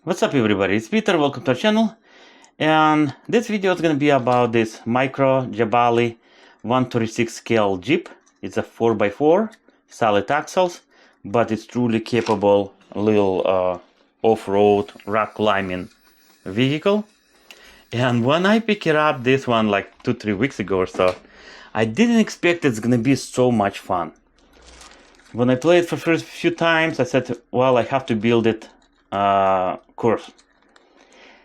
What's up everybody, it's Peter, welcome to our channel, and this video is going to be about this micro Jiabaile 136 scale Jeep. It's a 4x4 solid axles, but it's truly capable little off-road rock climbing vehicle. And when I picked it up, this one like 2-3 weeks ago or so, I didn't expect it's going to be so much fun. When I played it for the first few times, I said, well, I have to build it course,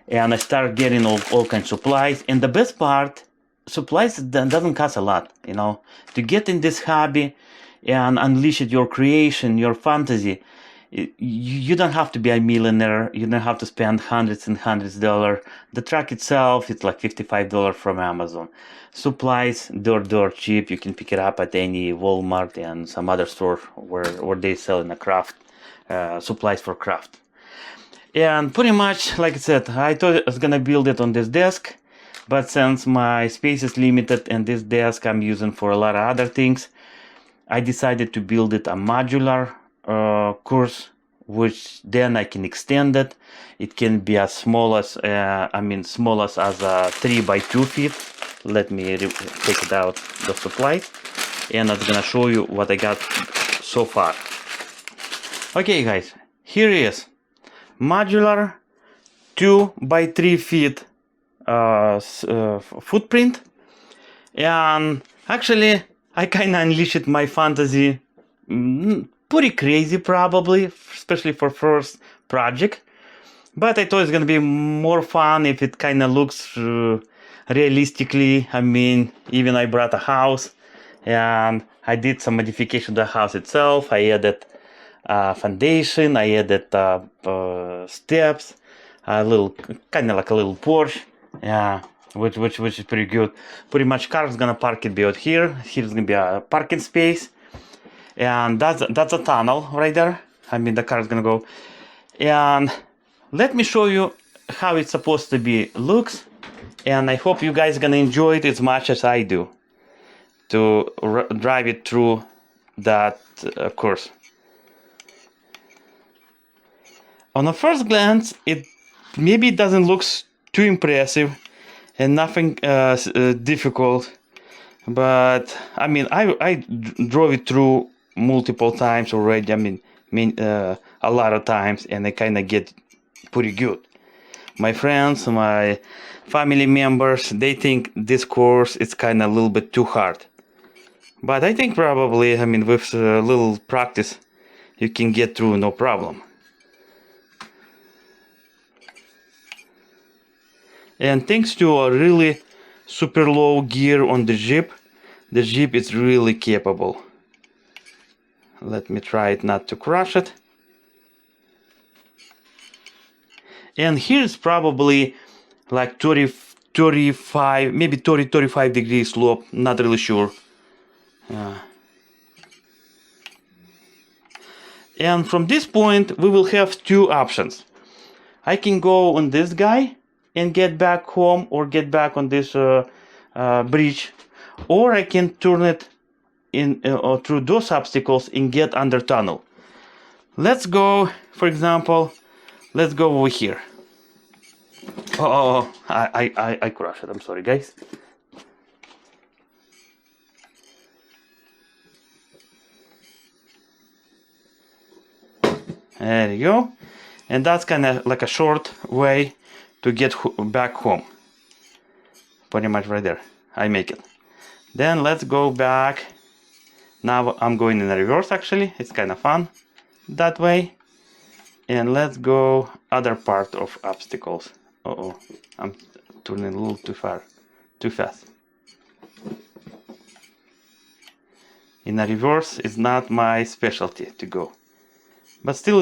and I started getting all kinds of supplies. And the best part, supplies doesn't cost a lot, you know. To get in this hobby and unleash your creation, your fantasy, you don't have to be a millionaire. You don't have to spend hundreds and hundreds of dollars. The truck itself, it's like $55 from Amazon. Supplies, dirt cheap. You can pick it up at any Walmart and some other store where they sell in the craft supplies for craft. And pretty much, like I said, I thought I was gonna build it on this desk, but since my space is limited and this desk I'm using for a lot of other things, I decided to build it a modular course, which then I can extend it. It can be as small as, smallest as 3 by 2 feet. Let me take it out the supplies, and I'm gonna show you what I got so far. Okay guys, here it is. Modular 2 by 3 feet footprint, and actually I kind of unleashed my fantasy, pretty crazy probably, especially for first project, but I thought it's gonna be more fun if it kind of looks realistically. I mean, even I brought a house and I did some modification to the house itself. I added foundation, I added steps, a little kind of like a little porch, yeah, which is pretty good. Pretty much car is gonna park it out here. Here's gonna be a parking space, and that's a tunnel right there. I mean, the car is gonna go. And let me show you how it's supposed to be looks, and I hope you guys gonna enjoy it as much as I do to drive it through that course. On a first glance, it maybe doesn't look too impressive and nothing difficult, but I mean, I drove it through multiple times already. I mean, a lot of times, and I kind of get pretty good. My friends, my family members, they think this course is kind of a little bit too hard, but I think probably, I mean, with a little practice, you can get through no problem. And thanks to a really super low gear on the Jeep is really capable. Let me try it not to crush it. And here's probably like 35, maybe 35 degree slope, not really sure. And from this point, we will have two options. I can go on this guy and get back home, or get back on this bridge, or I can turn it in through those obstacles and get under tunnel. Let's go, for example, let's go over here. Oh, I crushed it. I'm sorry, guys. There you go. And that's kind of like a short way to get back home. Pretty much right there. I make it. Then let's go back. Now I'm going in the reverse, actually. It's kind of fun that way. And let's go other part of obstacles. Uh-oh, I'm turning a little too fast. In the reverse is not my specialty to go, but still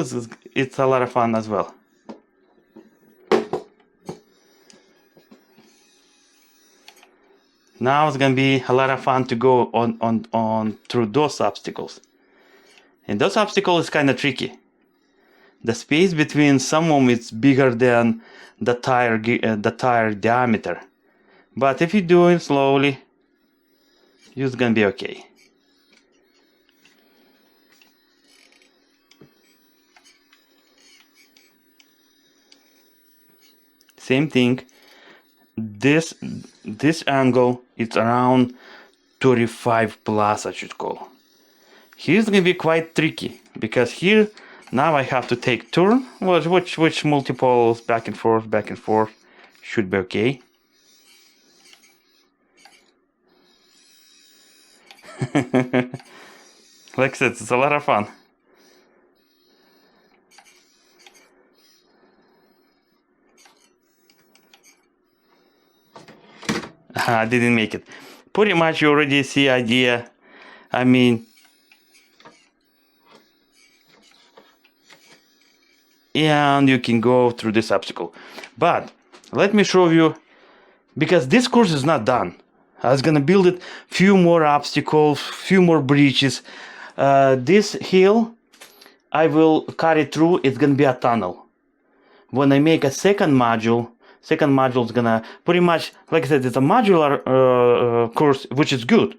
it's a lot of fun as well. Now it's gonna be a lot of fun to go on through those obstacles. And those obstacles is kind of tricky. The space between some of them is bigger than the tire diameter. But if you do it slowly, it's gonna be okay. same thing. This angle is around 35 plus, I should call. Here's gonna be quite tricky because here now I have to take turn, which multiples back and forth should be okay. Like I said, it's a lot of fun. I didn't make it. Pretty much you already see idea. I mean, and you can go through this obstacle. But let me show you, because this course is not done. I was gonna build it few more obstacles, few more bridges. This hill I will cut it through. It's gonna be a tunnel. When I make a second module is gonna pretty much, like I said, it's a modular course, which is good.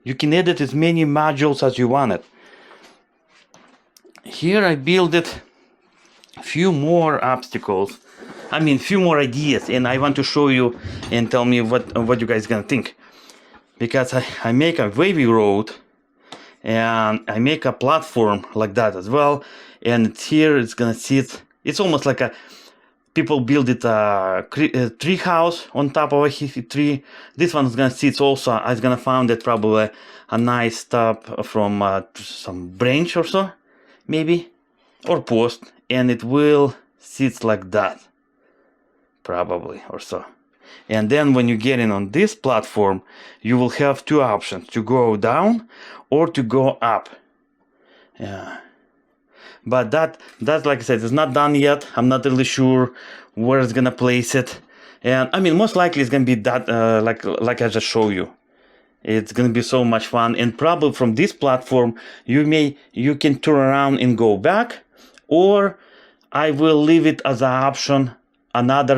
You can edit as many modules as you want it. Here I build it few more obstacles. I mean, few more ideas, and I want to show you and tell me what you guys gonna think. Because I make a wavy road, and I make a platform like that as well, and it's here it's gonna sit. It's almost like a people build it a tree house on top of a tree. This one's gonna sit also. I was gonna find it probably a nice top from some branch or so, maybe, or post, and it will sit like that, probably, or so. And then when you get in on this platform, you will have two options: to go down or to go up. Yeah. But that's like I said, it's not done yet. I'm not really sure where it's gonna place it, and I mean, most likely it's gonna be that like I just show you. It's gonna be so much fun, and probably from this platform you can turn around and go back, or I will leave it as an option, another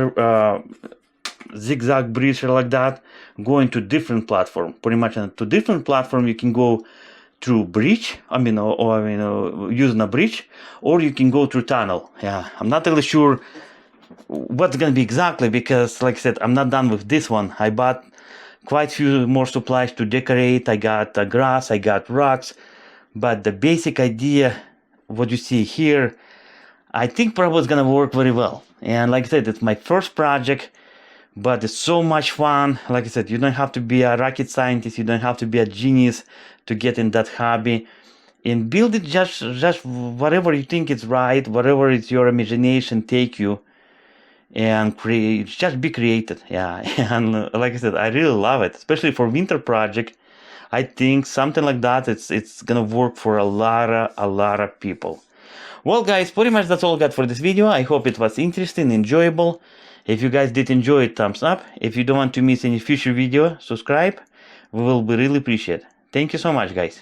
zigzag bridge like that, going to different platform. Pretty much to different platform you can go through bridge, using a bridge, or you can go through tunnel. Yeah, I'm not really sure what's gonna be exactly, because like I said, I'm not done with this one. I bought quite few more supplies to decorate. I got grass, I got rocks, but the basic idea, what you see here, I think probably is gonna work very well. And like I said, it's my first project, but it's so much fun. Like I said, you don't have to be a rocket scientist, you don't have to be a genius to get in that hobby, and build it just whatever you think is right, whatever is your imagination take you, and create, just be creative. Yeah. And like I said, I really love it, especially for winter project. I think something like that, it's gonna work for a lot of people. Well guys, pretty much that's all I got for this video. I hope it was interesting, enjoyable. If you guys did enjoy it, thumbs up. If you don't want to miss any future video, subscribe. We will be really appreciate. Thank you so much, guys.